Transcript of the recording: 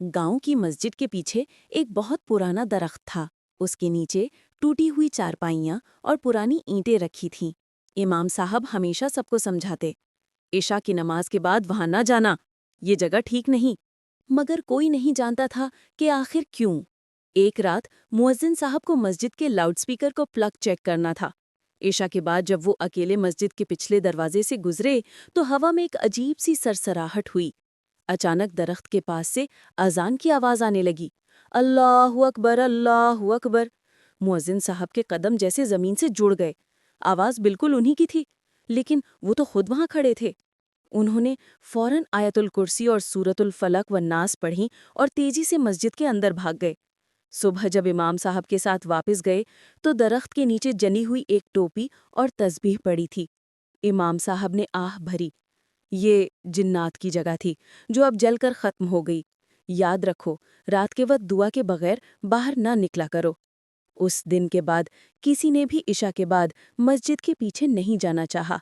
گاؤں کی مسجد کے پیچھے ایک بہت پرانا درخت تھا۔ اس کے نیچے ٹوٹی ہوئی چارپائیاں اور پرانی اینٹیں رکھی تھیں۔ امام صاحب ہمیشہ سب کو سمجھاتے، عشاء کی نماز کے بعد وہاں نہ جانا، یہ جگہ ٹھیک نہیں۔ مگر کوئی نہیں جانتا تھا کہ آخر کیوں۔ ایک رات مؤذن صاحب کو مسجد کے لاؤڈ سپیکر کو پلگ چیک کرنا تھا۔ عشاء کے بعد جب وہ اکیلے مسجد کے پچھلے دروازے سے گزرے تو ہوا میں ایک عجیب سی سرسراہٹ ہوئی۔ اچانک درخت کے پاس سے اذان کی آواز آنے لگی، اللہ اکبر اللہ اکبر۔ مؤذن صاحب کے قدم جیسے زمین سے جڑ گئے۔ آواز بالکل انہی کی تھی، لیکن وہ تو خود وہاں کھڑے تھے۔ انہوں نے فوراً آیت الکرسی اور سورۃ الفلق والناس پڑھی اور تیزی سے مسجد کے اندر بھاگ گئے۔ صبح جب امام صاحب کے ساتھ واپس گئے تو درخت کے نیچے جلی ہوئی ایک ٹوپی اور تسبیح پڑی تھی۔ امام صاحب نے آہ بھری، یہ جنات کی جگہ تھی جو اب جل کر ختم ہو گئی۔ یاد رکھو، رات کے وقت دعا کے بغیر باہر نہ نکلا کرو۔ اس دن کے بعد کسی نے بھی عشاء کے بعد مسجد کے پیچھے نہیں جانا چاہا۔